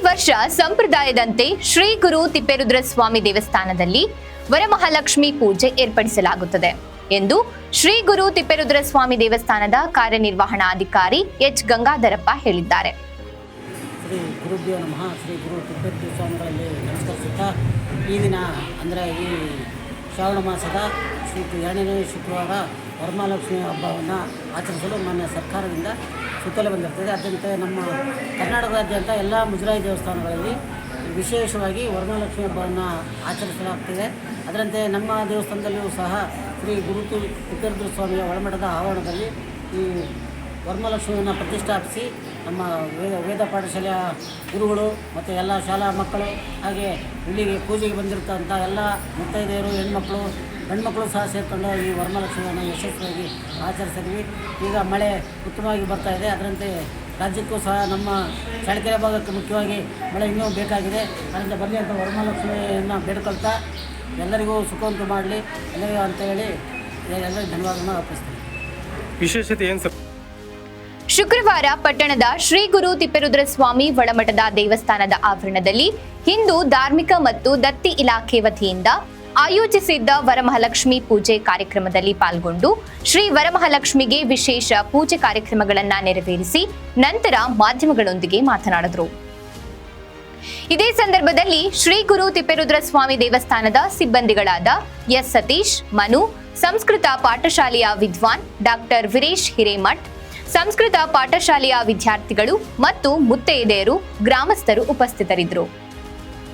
ವರ್ಷ ಸಂಪ್ರದಾಯದಂತೆ ಶ್ರೀ ಗುರು ತಿಪ್ಪೇರುದ್ರ ಸ್ವಾಮಿ ದೇವಸ್ಥಾನದಲ್ಲಿ ವರಮಹಾಲಕ್ಷ್ಮಿ ಪೂಜೆ ಏರ್ಪಡಿಸಲಾಗುತ್ತದೆ ಎಂದು ಶ್ರೀ ಗುರು ತಿಪ್ಪೇರುದ್ರ ಸ್ವಾಮಿ ದೇವಸ್ಥಾನದ ಕಾರ್ಯನಿರ್ವಹಣಾಧಿಕಾರಿ ಎಚ್ ಗಂಗಾಧರಪ್ಪ ಹೇಳಿದ್ದಾರೆ. ಶ್ರೀ ಗುರುಭ್ಯೋ ನಮಃ. ಶ್ರೀ ಗುರು ತಿಪ್ಪೇರುದ್ರ ಸ್ವಾಮಿಗಳಲ್ಲಿ ನಮಸ್ಕರಿಸುತ್ತಾ ಈ ದಿನ ಅಂದರೆ ಈ ಶ್ರಾವಣ ಮಾಸದ 2ನೇ ಶುಕ್ರವಾರ ವರಮಹಾಲಕ್ಷ್ಮಿ ಹಬ್ಬವನ್ನು ಆಚರಿಸಲು ಮಾನ್ಯ ಸರ್ಕಾರದಿಂದ ಸುತ್ತೋಲೆ ಬಂದಿರ್ತದೆ. ಅದರಂತೆ ನಮ್ಮ ಕರ್ನಾಟಕದಾದ್ಯಂತ ಎಲ್ಲ ಮುಜರಾಯಿ ದೇವಸ್ಥಾನಗಳಲ್ಲಿ ವಿಶೇಷವಾಗಿ ವರಮಹಾಲಕ್ಷ್ಮಿ ಹಬ್ಬವನ್ನು ಆಚರಿಸಲಾಗ್ತಿದೆ. ಅದರಂತೆ ನಮ್ಮ ದೇವಸ್ಥಾನದಲ್ಲಿಯೂ ಸಹ ಶ್ರೀ ಗುರು ತಿಪ್ಪೇರುದ್ರ ಸ್ವಾಮಿಯ ಒಳಮಠದ ಆವರಣದಲ್ಲಿ ಈ ವರಮಹಾಲಕ್ಷ್ಮಿಯನ್ನು ಪ್ರತಿಷ್ಠಾಪಿಸಿ ನಮ್ಮ ವೇದ ಪಾಠಶಾಲೆಯ ಗುರುಗಳು ಮತ್ತು ಎಲ್ಲ ಶಾಲಾ ಮಕ್ಕಳು ಹಾಗೆ ಇಲ್ಲಿಗೆ ಪೂಜೆಗೆ ಬಂದಿರ್ತಂಥ ಎಲ್ಲ ಮುತ್ತೈದೆಯರು ಹೆಣ್ಮಕ್ಳು ಗಂಡ್ಮಕ್ಳು ಸಹ ಸೇರಿಕೊಂಡು ಈ ವರಮಹಾಲಕ್ಷ್ಮಿಯನ್ನು ಯಶಸ್ವಿಯಾಗಿ ಆಚರಿಸಿದ್ವಿ. ಈಗ ಮಳೆ ಉತ್ತಮವಾಗಿ ಬರ್ತಾಯಿದೆ. ಅದರಂತೆ ರಾಜ್ಯಕ್ಕೂ ಸಹ ನಮ್ಮ ಚಳ್ಳಕೆರೆ ಭಾಗಕ್ಕೆ ಮುಖ್ಯವಾಗಿ ಮಳೆ ಇನ್ನೂ ಬೇಕಾಗಿದೆ. ಅದರಿಂದ ಬನ್ನಿ ಅಂತ ವರಮಹಾಲಕ್ಷ್ಮಿಯನ್ನು ಬೇಡ್ಕೊಳ್ತಾ ಎಲ್ಲರಿಗೂ ಸುಖವಂತು ಮಾಡಲಿ ಎಲ್ಲರಿಗೂ ಅಂತ ಹೇಳಿ ಎಲ್ಲರಿಗೂ ಧನ್ಯವಾದವನ್ನು ಅರ್ಪಿಸ್ತೀನಿ. ವಿಶೇಷತೆ ಏನು ಸರ್? ಶುಕ್ರವಾರ ಪಟ್ಟಣದ ಶ್ರೀ ಗುರು ತಿಪ್ಪೇರುದ್ರ ಸ್ವಾಮಿ ಒಳಮಠದ ದೇವಸ್ಥಾನದ ಆವರಣದಲ್ಲಿ ಹಿಂದೂ ಧಾರ್ಮಿಕ ಮತ್ತು ದತ್ತಿ ಇಲಾಖೆ ವತಿಯಿಂದ ಆಯೋಜಿಸಿದ್ದ ವರಮಹಾಲಕ್ಷ್ಮಿ ಪೂಜೆ ಕಾರ್ಯಕ್ರಮದಲ್ಲಿ ಪಾಲ್ಗೊಂಡು ಶ್ರೀ ವರಮಹಾಲಕ್ಷ್ಮಿಗೆ ವಿಶೇಷ ಪೂಜೆ ಕಾರ್ಯಕ್ರಮಗಳನ್ನು ನೆರವೇರಿಸಿ ನಂತರ ಮಾಧ್ಯಮಗಳೊಂದಿಗೆ ಮಾತನಾಡಿದರು. ಇದೇ ಸಂದರ್ಭದಲ್ಲಿ ಶ್ರೀ ಗುರು ತಿಪ್ಪೇರುದ್ರ ಸ್ವಾಮಿ ದೇವಸ್ಥಾನದ ಸಿಬ್ಬಂದಿಗಳಾದ ಎಸ್ ಸತೀಶ್, ಮನು, ಸಂಸ್ಕೃತ ಪಾಠಶಾಲೆಯ ವಿದ್ವಾನ್ ಡಾಕ್ಟರ್ ವೀರೇಶ್ ಹಿರೇಮಠ್, ಸಂಸ್ಕೃತ ಪಾಠಶಾಲೆಯ ವಿದ್ಯಾರ್ಥಿಗಳು ಮತ್ತು ಮುತ್ತೈದೆಯರು, ಗ್ರಾಮಸ್ಥರು ಉಪಸ್ಥಿತರಿದ್ದರು.